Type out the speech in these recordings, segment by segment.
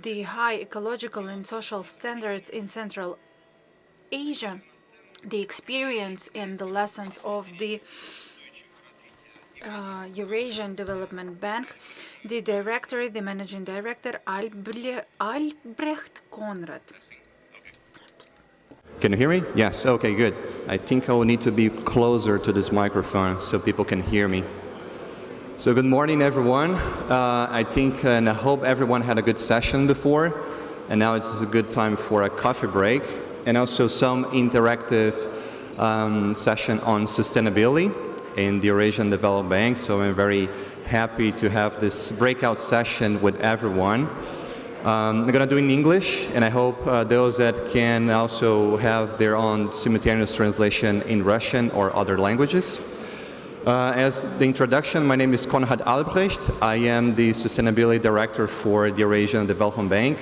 the high ecological and social standards in Central Asia, the experience and the lessons of the Eurasian Development Bank, the managing director, Albrecht Konrad. Can you hear me? Yes, okay, good. I think I will need to be closer to this microphone so people can hear me. So good morning, everyone. I think and I hope everyone had a good session before, and now it's a good time for a coffee break, and also some interactive session on sustainability in the Eurasian Development Bank. So I'm very happy to have this breakout session with everyone. I'm going to do it in English, and I hope those that can also have their own simultaneous translation in Russian or other languages. As the introduction, my name is Konrad Albrecht. I am the Sustainability Director for the Eurasian Development Bank.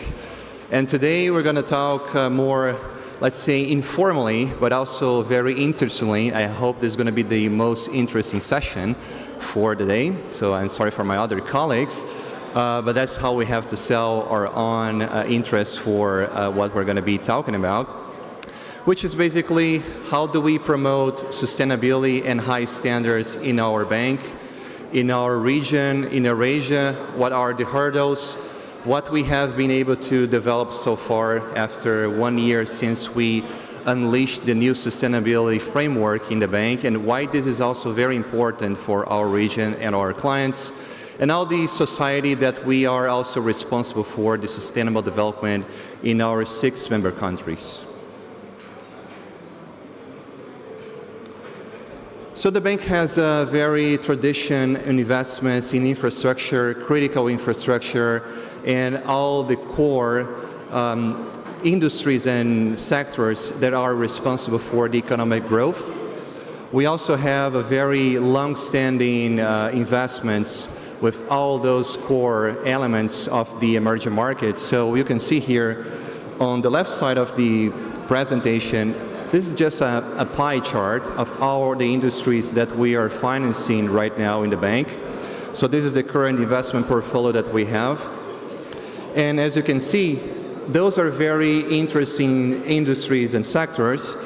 And today we're going to talk more, let's say, informally, but also very interestingly. I hope this is going to be the most interesting session for the day. So I'm sorry for my other colleagues. But that's how we have to sell our own interest for what we're going to be talking about, which is basically how do we promote sustainability and high standards in our bank, in our region, in Eurasia, what are the hurdles, what we have been able to develop so far after 1 year since we unleashed the new sustainability framework in the bank, and why this is also very important for our region and our clients, and all the society that we are also responsible for the sustainable development in our 6 member countries. So the bank has a very tradition in investments in infrastructure, critical infrastructure, and all the core industries and sectors that are responsible for the economic growth. We also have a very long-standing investments with all those core elements of the emerging markets. So you can see here on the left side of the presentation, this is just a pie chart of all the industries that we are financing right now in the bank. So this is the current investment portfolio that we have. And as you can see, those are very interesting industries and sectors.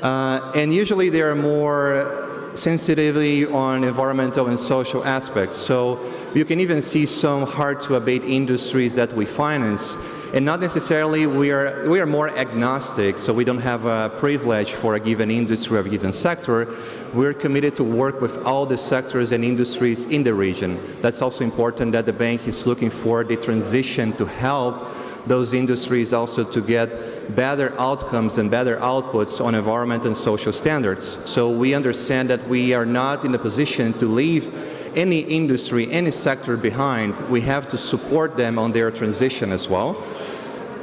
And usually they are more sensitively on environmental and social aspects. So you can even see some hard to abate industries that we finance. And not necessarily, we are more agnostic, so we don't have a privilege for a given industry or a given sector. We're committed to work with all the sectors and industries in the region. That's also important that the bank is looking for the transition to help those industries also to get better outcomes and better outputs on environment and social standards. So we understand that we are not in a position to leave any industry, any sector behind. We have to support them on their transition as well.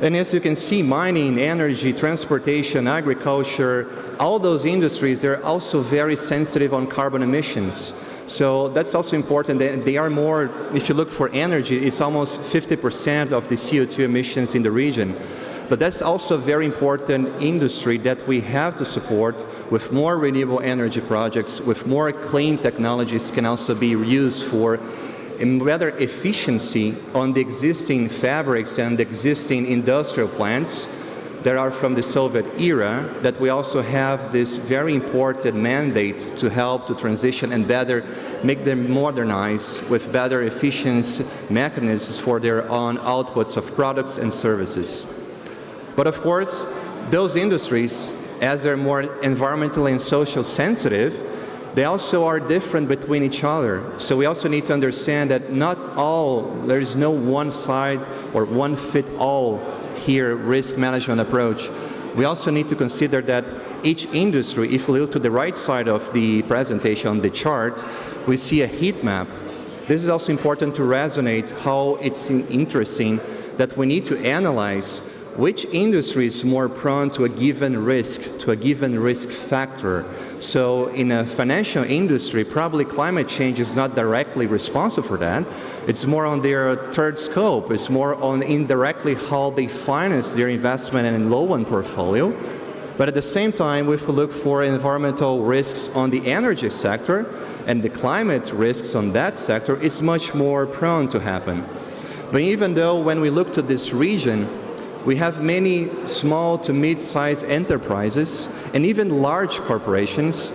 And as you can see, mining, energy, transportation, agriculture, all those industries, they're also very sensitive on carbon emissions. So that's also important. They are more, if you look for energy, it's almost 50% of the CO2 emissions in the region. But that's also a very important industry that we have to support with more renewable energy projects, with more clean technologies can also be used for better efficiency on the existing fabrics and the existing industrial plants that are from the Soviet era, that we also have this very important mandate to help to transition and better make them modernize with better efficiency mechanisms for their own outputs of products and services. But of course, those industries, as they're more environmentally and social sensitive, they also are different between each other. So we also need to understand that not all, there is no one side or one fit all here risk management approach. We also need to consider that each industry, if we look to the right side of the presentation on the chart, we see a heat map. This is also important to resonate how it's interesting that we need to analyze which industry is more prone to a given risk factor. So in a financial industry, probably climate change is not directly responsible for that. It's more on their third scope. It's more on indirectly how they finance their investment and loan portfolio. But at the same time, if we look for environmental risks on the energy sector and the climate risks on that sector, it's much more prone to happen. But even though when we look to this region, we have many small to mid-sized enterprises and even large corporations,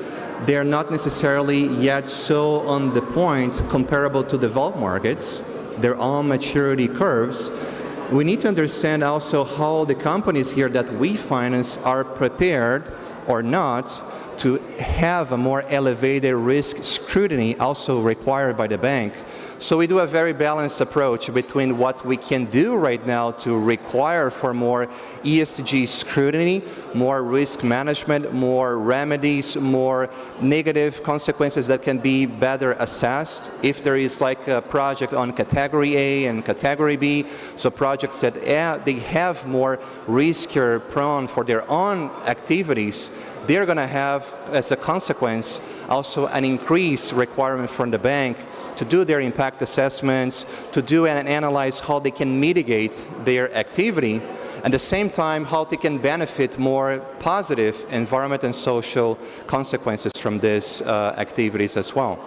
they are not necessarily yet so on the point comparable to developed markets, their own maturity curves. We need to understand also how the companies here that we finance are prepared or not to have a more elevated risk scrutiny also required by the bank. So we do a very balanced approach between what we can do right now to require for more ESG scrutiny, more risk management, more remedies, more negative consequences that can be better assessed. If there is like a project on category A and category B, so projects that they have more riskier prone for their own activities, they're going to have, as a consequence, also an increased requirement from the bank to do their impact assessments, to do and analyze how they can mitigate their activity, at the same time how they can benefit more positive environment and social consequences from these activities as well.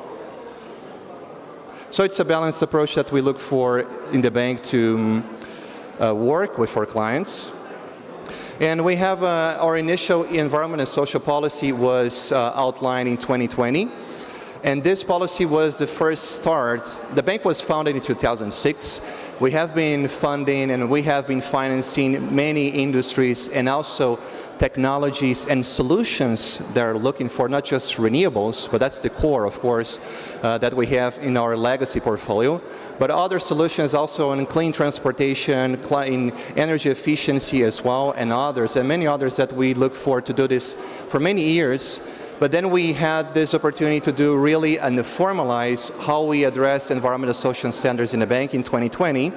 So it's a balanced approach that we look for in the bank to work with our clients. And we have our initial environment and social policy was outlined in 2020. And this policy was the first start. The bank was founded in 2006. We have been funding and we have been financing many industries and also technologies and solutions that are looking for not just renewables, but that's the core, of course, that we have in our legacy portfolio, but other solutions also in clean transportation, in energy efficiency as well, and others, and many others that we look for to do this for many years. But then we had this opportunity to do really and formalize how we address environmental social standards in the bank in 2020.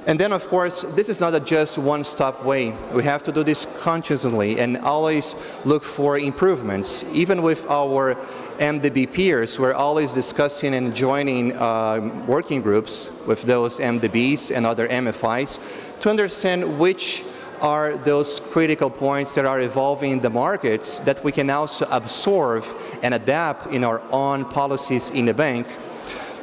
And then, of course, this is not a just one-stop way. We have to do this consciously and always look for improvements. Even with our MDB peers, we're always discussing and joining working groups with those MDBs and other MFIs to understand which are those critical points that are evolving in the markets that we can also absorb and adapt in our own policies in the bank.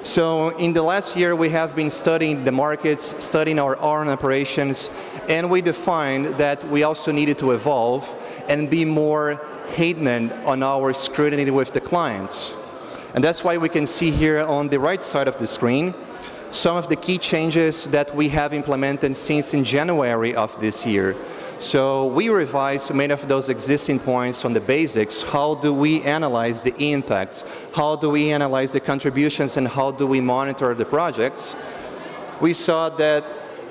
So in the last year, we have been studying the markets, studying our own operations, and we defined that we also needed to evolve and be more heightened on our scrutiny with the clients. And that's why we can see here on the right side of the screen some of the key changes that we have implemented since in January of this year. So we revised many of those existing points on the basics. How do we analyze the impacts? How do we analyze the contributions, and how do we monitor the projects? We saw that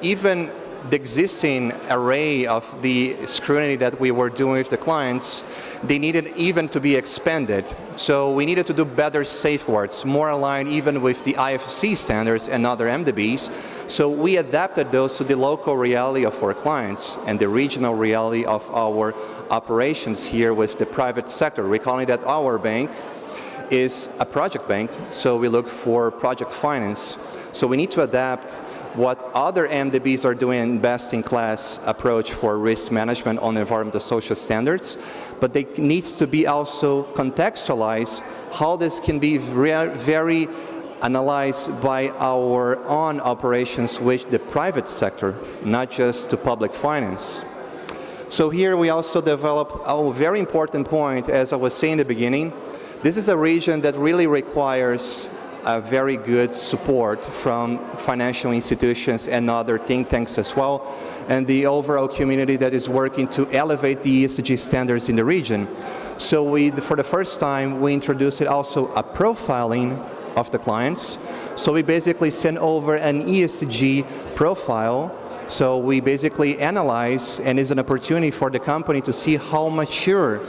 even the existing array of the scrutiny that we were doing with the clients, they needed even to be expanded. So we needed to do better safeguards, more aligned even with the IFC standards and other MDBs. So we adapted those to the local reality of our clients and the regional reality of our operations here with the private sector. Recalling that our bank is a project bank, so we look for project finance. So we need to adapt what other MDBs are doing in best-in-class approach for risk management on environmental social standards, but they needs to be also contextualized how this can be very analyzed by our own operations with the private sector, not just to public finance. So here we also developed a very important point, as I was saying in the beginning. This is a region that really requires a very good support from financial institutions and other think tanks as well, and the overall community that is working to elevate the ESG standards in the region. So for the first time, we introduced also a profiling of the clients. So we basically send over an ESG profile. So we basically analyze, and is an opportunity for the company to see how mature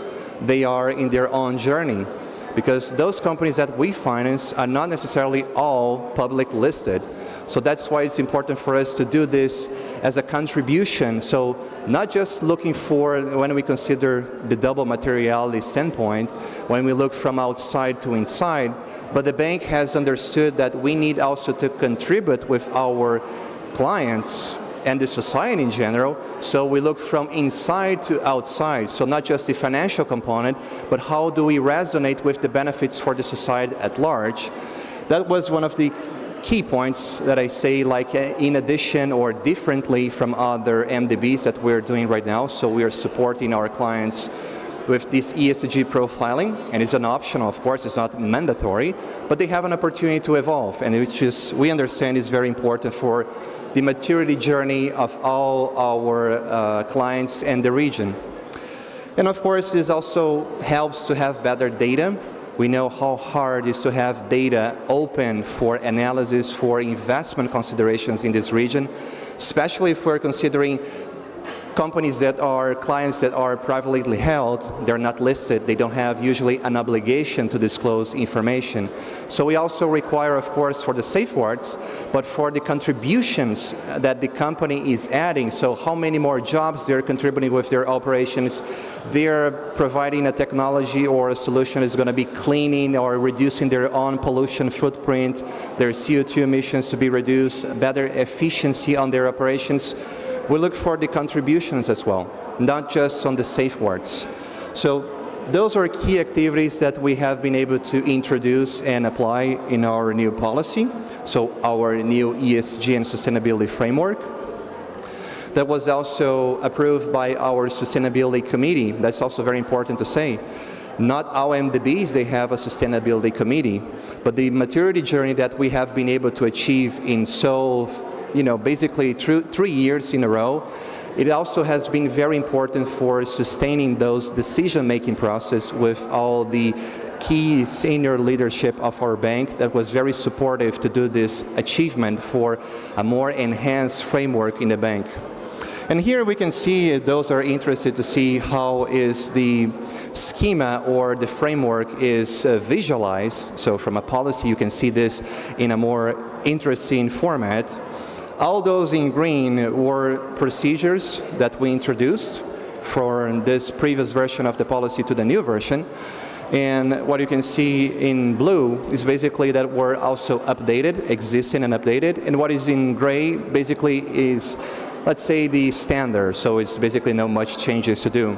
they are in their own journey. Because those companies that we finance are not necessarily all public listed. So that's why it's important for us to do this as a contribution. So not just looking for, when we consider the double materiality standpoint, when we look from outside to inside, but the bank has understood that we need also to contribute with our clients and the society in general, so we look from inside to outside. So not just the financial component, but how do we resonate with the benefits for the society at large. That was one of the key points that I say, like in addition or differently from other MDBs that we're doing right now. So we are supporting our clients with this ESG profiling, and it's an optional, of course, it's not mandatory, but they have an opportunity to evolve, and which is, we understand, is very important for the maturity journey of all our clients and the region. And of course, this also helps to have better data. We know how hard it is to have data open for analysis for investment considerations in this region, especially if we're considering companies that are clients that are privately held. They're not listed, they don't have usually an obligation to disclose information. So we also require, of course, for the safeguards, but for the contributions that the company is adding, so how many more jobs they're contributing with their operations, they're providing a technology or a solution is going to be cleaning or reducing their own pollution footprint, their CO2 emissions to be reduced, better efficiency on their operations. We look for the contributions as well, not just on the safeguards. So those are key activities that we have been able to introduce and apply in our new policy, so our new ESG and sustainability framework. That was also approved by our sustainability committee. That's also very important to say. Not all MDBs, they have a sustainability committee, but the maturity journey that we have been able to achieve in basically 3 years in a row, it also has been very important for sustaining those decision-making process with all the key senior leadership of our bank that was very supportive to do this achievement for a more enhanced framework in the bank. And here we can see, those are interested to see how is the schema or the framework is visualized. So from a policy, you can see this in a more interesting format. All those in green were procedures that we introduced from this previous version of the policy to the new version. And what you can see in blue is basically that were also updated, existing and updated. And what is in gray basically is, let's say, the standard. So it's basically not much changes to do.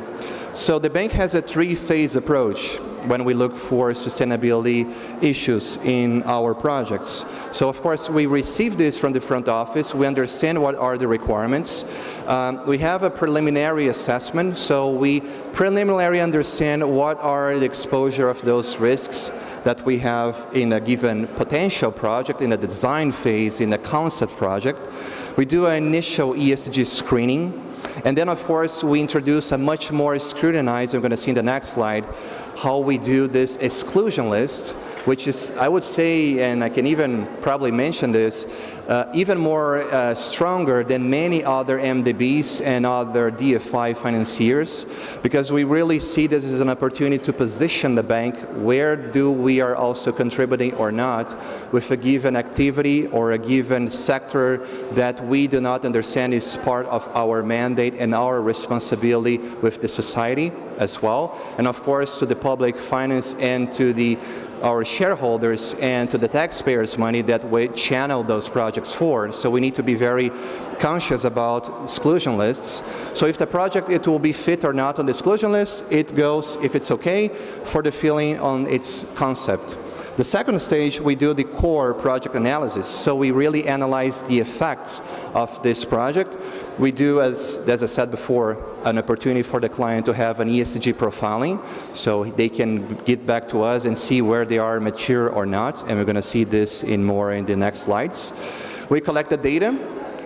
So the bank has a three-phase approach when we look for sustainability issues in our projects. So of course we receive this from the front office, we understand what are the requirements. We have a preliminary assessment, so we preliminarily understand what are the exposure of those risks that we have in a given potential project, in a design phase, in a concept project. We do an initial ESG screening. And then, of course, we introduce a much more scrutinized, I'm going to see in the next slide, how we do this exclusion list, which is, I would say, and I can even probably mention this, even more stronger than many other MDBs and other DFI financiers, because we really see this as an opportunity to position the bank where do we are also contributing or not with a given activity or a given sector that we do not understand is part of our mandate and our responsibility with the society as well, and of course to the public finance and to our shareholders and to the taxpayers' money that we channel those projects for. So we need to be very conscious about exclusion lists. So if the project, it will be fit or not on the exclusion list, it goes, if it's okay, for the filling on its concept. The second stage, we do the core project analysis. So we really analyze the effects of this project. We do, as I said before, an opportunity for the client to have an ESG profiling, so they can get back to us and see where they are mature or not, and we're going to see this in more in the next slides. We collect the data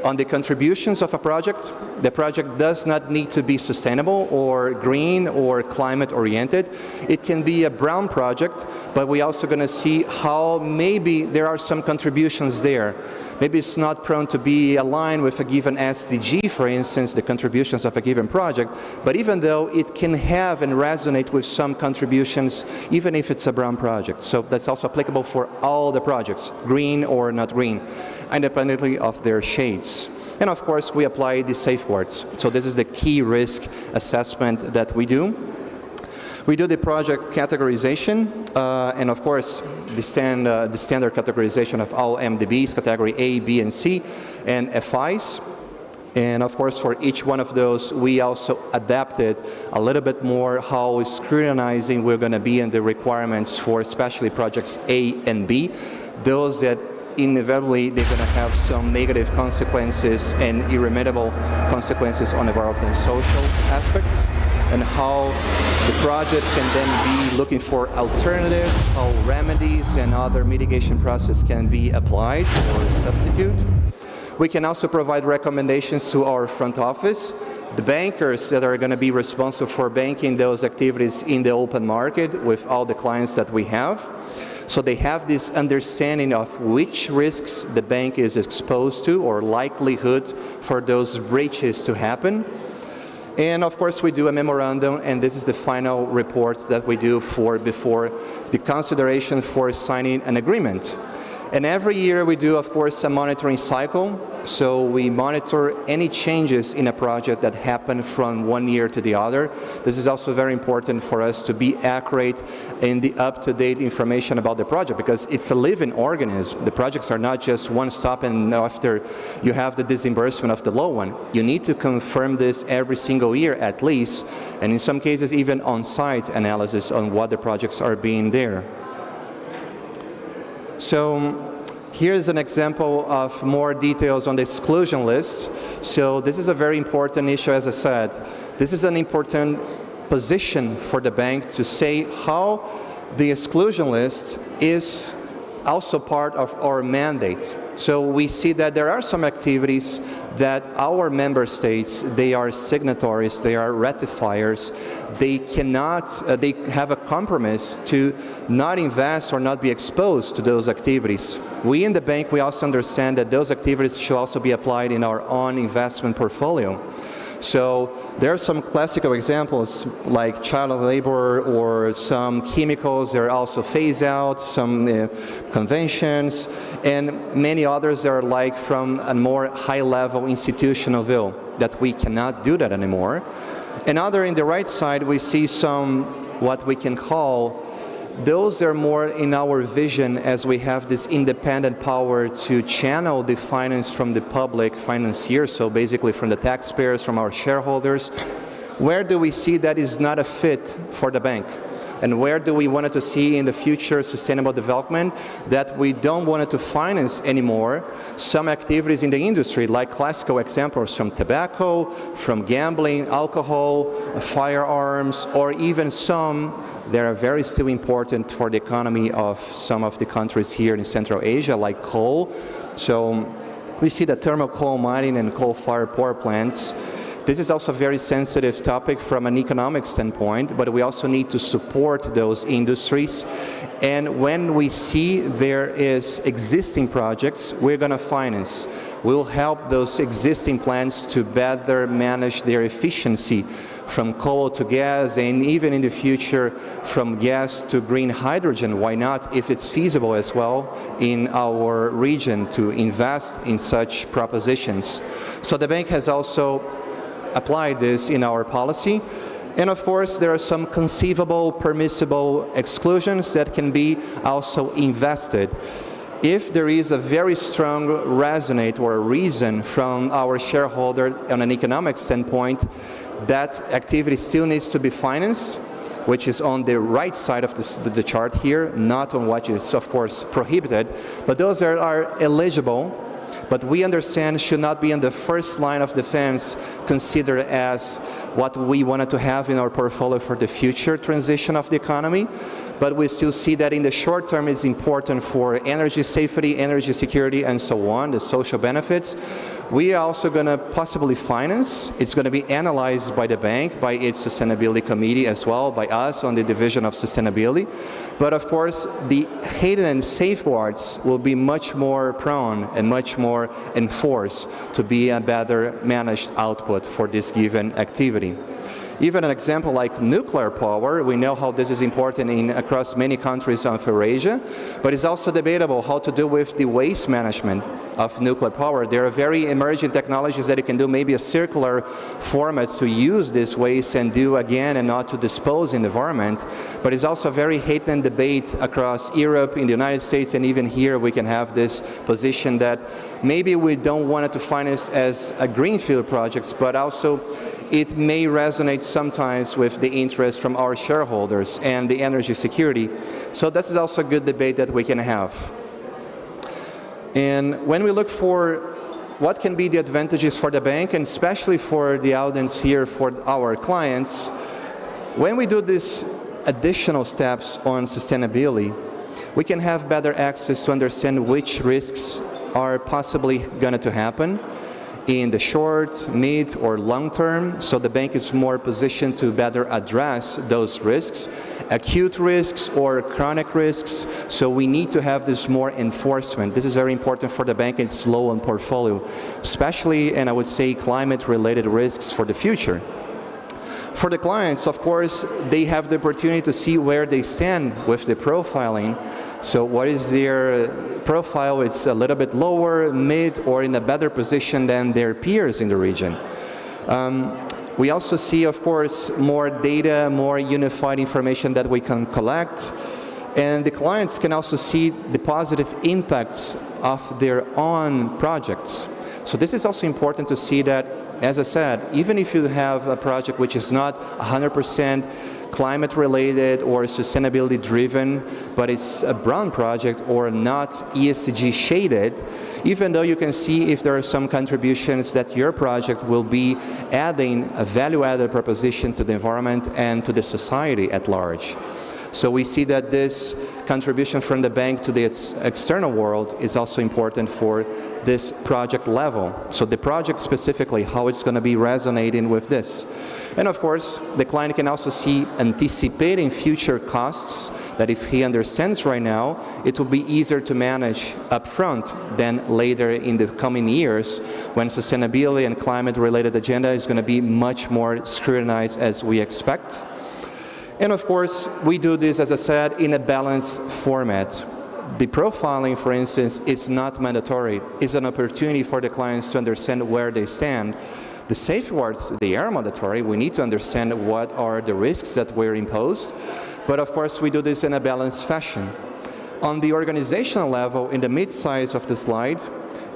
on the contributions of a project. The project does not need to be sustainable or green or climate oriented. It can be a brown project, but we're also going to see how maybe there are some contributions there. Maybe it's not prone to be aligned with a given SDG, for instance, the contributions of a given project, but even though it can have and resonate with some contributions, even if it's a brown project. So that's also applicable for all the projects, green or not green, independently of their shades. And of course, we apply the safeguards. So this is the key risk assessment that we do. We do the project categorization, and of course, the standard categorization of all MDBs, category A, B, and C, and FIs. And of course, for each one of those, we also adapted a little bit more how scrutinizing we're going to be in the requirements for especially projects A and B. Those that inevitably they're going to have some negative consequences and irremediable consequences on environmental and social aspects, and how the project can then be looking for alternatives, how remedies and other mitigation process can be applied or substitute. We can also provide recommendations to our front office, the bankers that are going to be responsible for banking those activities in the open market with all the clients that we have. So they have this understanding of which risks the bank is exposed to or likelihood for those breaches to happen. And of course we do a memorandum, and this is the final report that we do before the consideration for signing an agreement. And every year we do, of course, a monitoring cycle. So we monitor any changes in a project that happen from one year to the other. This is also very important for us to be accurate in the up-to-date information about the project, because it's a living organism. The projects are not just one stop and after you have the disbursement of the loan one. You need to confirm this every single year at least, and in some cases even on-site analysis on what the projects are being there. So here's an example of more details on the exclusion list. So this is a very important issue, as I said. This is an important position for the bank to say how the exclusion list is also part of our mandate. So we see that there are some activities that our member states, they are signatories, they are ratifiers, they cannot, they have a compromise to not invest or not be exposed to those activities. We in the bank, we also understand that those activities should also be applied in our own investment portfolio. So there are some classical examples like child labor or some chemicals that are also phased out, some conventions, and many others that are like from a more high-level institutional view that we cannot do that anymore. And other in the right side, we see some what we can call those are more in our vision as we have this independent power to channel the finance from the public financiers, so basically from the taxpayers, from our shareholders. Where do we see that is not a fit for the bank? And where do we want to see in the future sustainable development that we don't want to finance anymore some activities in the industry, like classical examples from tobacco, from gambling, alcohol, firearms, or even some that are very still important for the economy of some of the countries here in Central Asia, like coal. So we see that thermal coal mining and coal-fired power plants. This is also a very sensitive topic from an economic standpoint, but we also need to support those industries. And when we see there is existing projects, we're going to finance. We'll help those existing plants to better manage their efficiency from coal to gas, and even in the future from gas to green hydrogen. Why not, if it's feasible as well in our region to invest in such propositions. So the bank has also applied this in our policy. And of course, there are some conceivable, permissible exclusions that can be also invested. If there is a very strong resonate or a reason from our shareholder on an economic standpoint, that activity still needs to be financed, which is on the right side of the chart here, not on what is, of course, prohibited, but those are eligible, but we understand should not be in the first line of defense considered as what we wanted to have in our portfolio for the future transition of the economy. But we still see that in the short term it's important for energy safety, energy security, and so on, the social benefits. We are also going to possibly finance. It's going to be analyzed by the bank, by its sustainability committee as well, by us on the division of sustainability. But of course, the hidden safeguards will be much more prone and much more enforced to be a better managed output for this given activity. Even an example like nuclear power, we know how this is important across many countries of Eurasia, but it's also debatable how to do with the waste management of nuclear power. There are very emerging technologies that you can do maybe a circular format to use this waste and do again and not to dispose in the environment. But it's also a very heightened debate across Europe, in the United States, and even here we can have this position that maybe we don't want it to finance as a greenfield projects, but also it may resonate sometimes with the interest from our shareholders and the energy security. So this is also a good debate that we can have. And when we look for what can be the advantages for the bank, and especially for the audience here, for our clients, when we do these additional steps on sustainability, we can have better access to understand which risks are possibly going to happen in the short, mid, or long term, so the bank is more positioned to better address those risks, acute risks or chronic risks, so we need to have this more enforcement. This is very important for the bank and its loan portfolio, especially, and I would say, climate-related risks for the future. For the clients, of course, they have the opportunity to see where they stand with the profiling. So what is their profile? It's a little bit lower, mid, or in a better position than their peers in the region. We also see, of course, more data, more unified information that we can collect. And the clients can also see the positive impacts of their own projects. So this is also important to see that, as I said, even if you have a project which is not 100% climate-related or sustainability-driven, but it's a brown project or not ESG-shaded, even though you can see if there are some contributions that your project will be adding a value-added proposition to the environment and to the society at large. So we see that this contribution from the bank to the external world is also important for this project level. So the project specifically, how it's going to be resonating with this. And of course, the client can also see anticipating future costs that if he understands right now, it will be easier to manage upfront than later in the coming years when sustainability and climate-related agenda is going to be much more scrutinized as we expect. And of course, we do this, as I said, in a balanced format. The profiling, for instance, is not mandatory. It's an opportunity for the clients to understand where they stand. The safeguards, they are mandatory. We need to understand what are the risks that were imposed. But of course, we do this in a balanced fashion. On the organizational level, in the mid-size of the slide,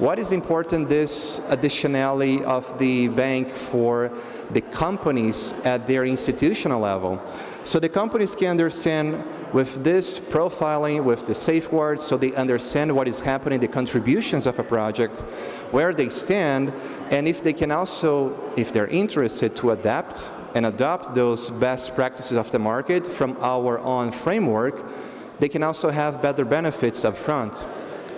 what is important, this additionality of the bank for the companies at their institutional level. So the companies can understand with this profiling, with the safeguards, so they understand what is happening, the contributions of a project, where they stand, and if they can also, if they're interested, to adapt and adopt those best practices of the market from our own framework, they can also have better benefits up front.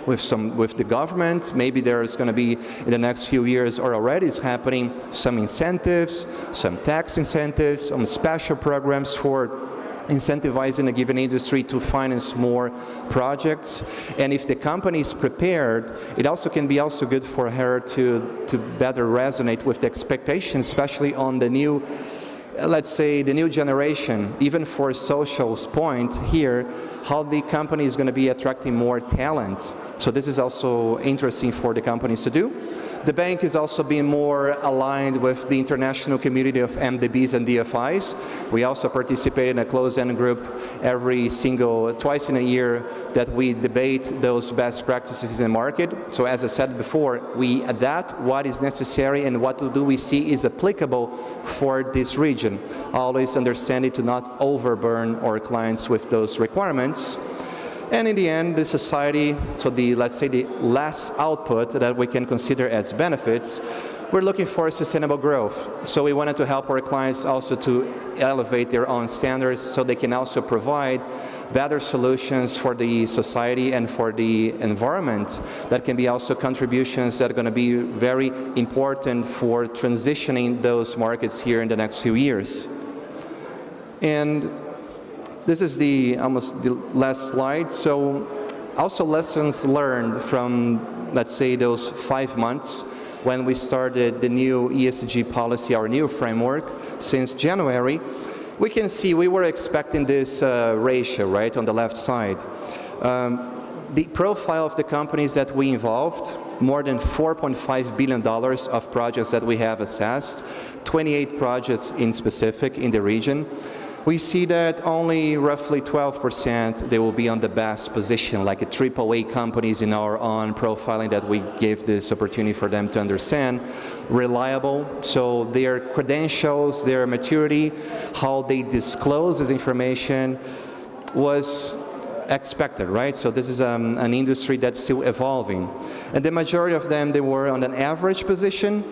With the government, maybe there's going to be, in the next few years, or already is happening, some incentives, some tax incentives, some special programs for incentivizing a given industry to finance more projects. And if the company is prepared, it also can be also good for her to better resonate with the expectations, especially on the new, let's say, the new generation, even for social's point here, how the company is going to be attracting more talent. So this is also interesting for the companies to do. The bank is also being more aligned with the international community of MDBs and DFIs. We also participate in a closed-end group twice in a year that we debate those best practices in the market. So as I said before, we adapt what is necessary and what do we see is applicable for this region. Always understanding to not overburn our clients with those requirements. And in the end, the society, so let's say the last output that we can consider as benefits, we're looking for sustainable growth. So we wanted to help our clients also to elevate their own standards so they can also provide better solutions for the society and for the environment. That can be also contributions that are going to be very important for transitioning those markets here in the next few years. And this is almost the last slide. So also lessons learned from, let's say, those 5 months when we started the new ESG policy, our new framework, since January. We can see we were expecting this ratio, right, on the left side. The profile of the companies that we involved, more than $4.5 billion of projects that we have assessed, 28 projects in specific in the region. We see that only roughly 12% they will be on the best position, like AAA companies in our own profiling that we gave this opportunity for them to understand. Reliable, so their credentials, their maturity, how they disclose this information was expected, right? So this is an industry that's still evolving. And the majority of them, they were on an average position.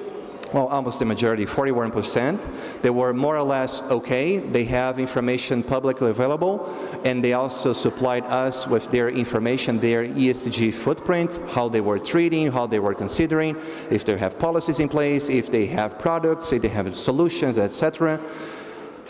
Well, almost the majority, 41%. They were more or less okay. They have information publicly available, and they also supplied us with their information, their ESG footprint, how they were treating, how they were considering, if they have policies in place, if they have products, if they have solutions, etc.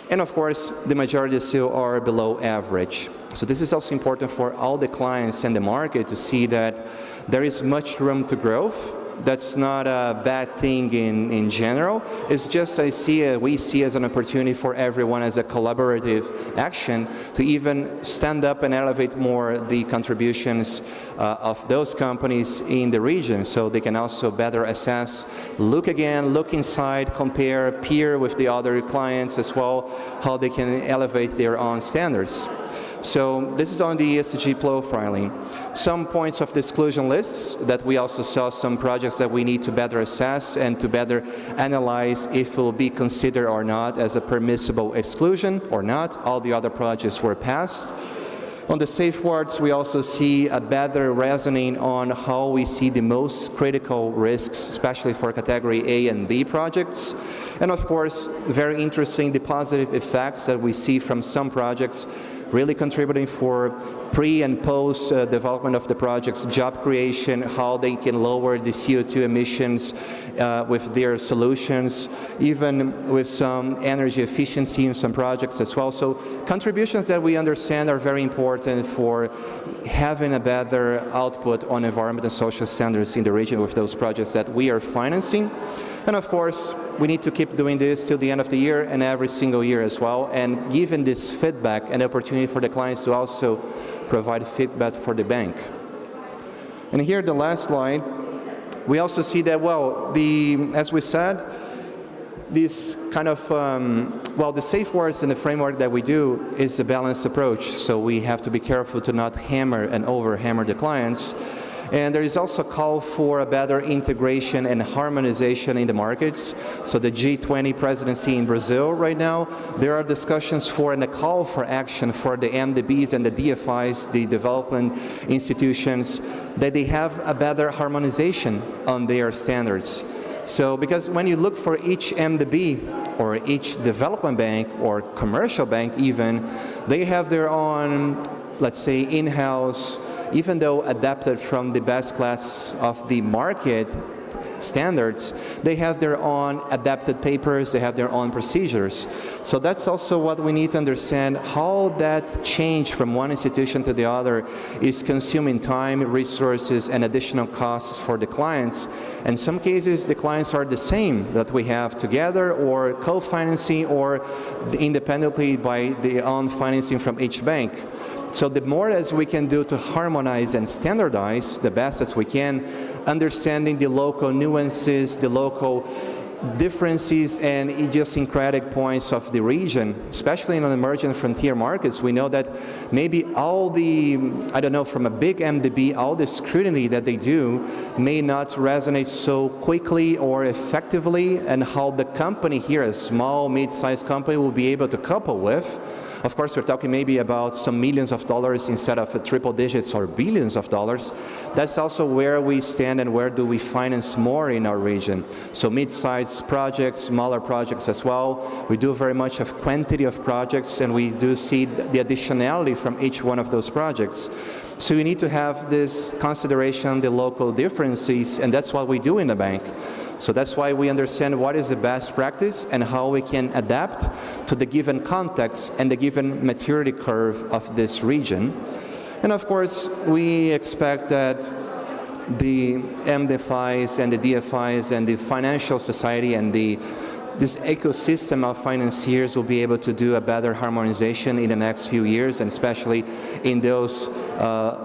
And of course, the majority still are below average. So this is also important for all the clients and the market to see that there is much room to growth. That's not a bad thing in general. It's just we see as an opportunity for everyone as a collaborative action to even stand up and elevate more the contributions of those companies in the region, so they can also better assess, look inside, compare, peer with the other clients as well, how they can elevate their own standards. So this is on the ESG profiling. Some points of the exclusion lists that we also saw some projects that we need to better assess and to better analyze if it will be considered or not as a permissible exclusion or not. All the other projects were passed. On the safeguards, we also see a better reasoning on how we see the most critical risks, especially for category A and B projects. And of course, very interesting, the positive effects that we see from some projects really contributing for pre and post development of the projects, job creation, how they can lower the CO2 emissions with their solutions, even with some energy efficiency in some projects as well. So contributions that we understand are very important for having a better output on environment and social standards in the region with those projects that we are financing. And of course, we need to keep doing this till the end of the year and every single year as well, and given this feedback and opportunity for the clients to also provide feedback for the bank. And here, the last slide, we also see that, well, as we said, this kind of, the safeguards and the framework that we do is a balanced approach, so we have to be careful to not hammer and over-hammer the clients. And there is also a call for a better integration and harmonization in the markets. So the G20 presidency in Brazil right now, there are discussions for and a call for action for the MDBs and the DFIs, the development institutions, that they have a better harmonization on their standards. So because when you look for each MDB or each development bank or commercial bank even, they have their own, let's say, in-house, even though adapted from the best class of the market standards, they have their own adapted papers, they have their own procedures. So that's also what we need to understand, how that change from one institution to the other is consuming time, resources, and additional costs for the clients. In some cases, the clients are the same that we have together, or co-financing, or independently by the own financing from each bank. So the more as we can do to harmonize and standardize, the best as we can, understanding the local nuances, the local differences and idiosyncratic points of the region, especially in emerging frontier markets. We know that maybe all the, from a big MDB, all the scrutiny that they do may not resonate so quickly or effectively, and how the company here, a small, mid-sized company, will be able to couple with. Of course, we're talking maybe about some millions of dollars instead of triple digits or billions of dollars. That's also where we stand and where do we finance more in our region. So mid-sized projects, smaller projects as well. We do very much of quantity of projects, and we do see the additionality from each one of those projects. So you need to have this consideration, the local differences, and that's what we do in the bank. So that's why we understand what is the best practice and how we can adapt to the given context and the given maturity curve of this region. And of course, we expect that the MDFIs and the DFIs and the financial society and this ecosystem of financiers will be able to do a better harmonization in the next few years, and especially in those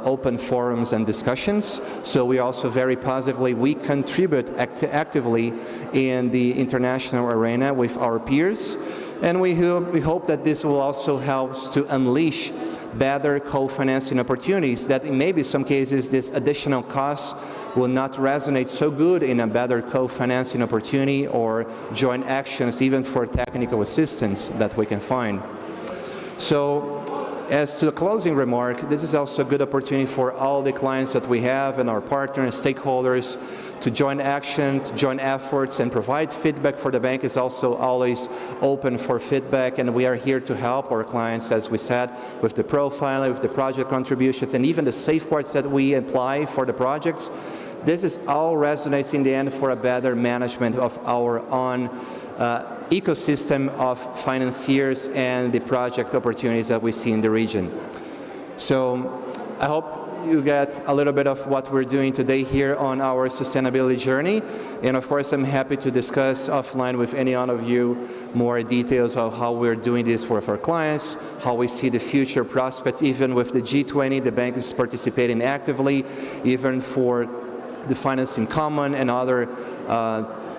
open forums and discussions. So we also very positively, we contribute actively in the international arena with our peers, and we hope that this will also help to unleash better co-financing opportunities, that in maybe some cases this additional cost will not resonate so good in a better co-financing opportunity or joint actions even for technical assistance that we can find. So as to the closing remark, this is also a good opportunity for all the clients that we have and our partners, stakeholders, to join action, to join efforts, and provide feedback. For the bank is also always open for feedback, and we are here to help our clients, as we said, with the profiling, with the project contributions, and even the safeguards that we apply for the projects. This is all resonates in the end for a better management of our own ecosystem of financiers and the project opportunities that we see in the region. So I hope you get a little bit of what we're doing today here on our sustainability journey. And of course, I'm happy to discuss offline with any one of you more details of how we're doing this for our clients, how we see the future prospects. Even with the G20, the bank is participating actively, even for the financing common and other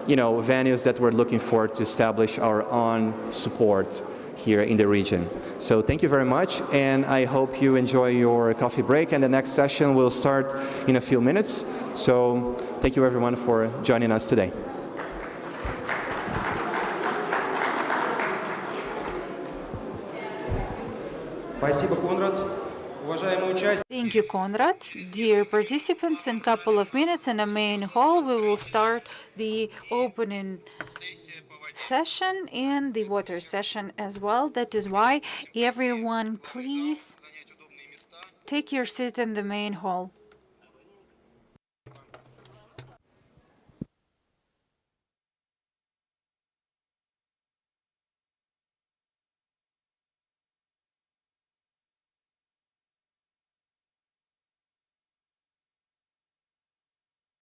venues that we're looking for to establish our own support here in the region. So thank you very much, and I hope you enjoy your coffee break, and the next session will start in a few minutes. So thank you everyone for joining us today. Спасибо, Конрад. Уважаемые участники. Thank you, Konrad. Dear participants, in a couple of minutes in the main hall, we will start the opening session and the water session as well. That is why everyone, please take your seat in the main hall.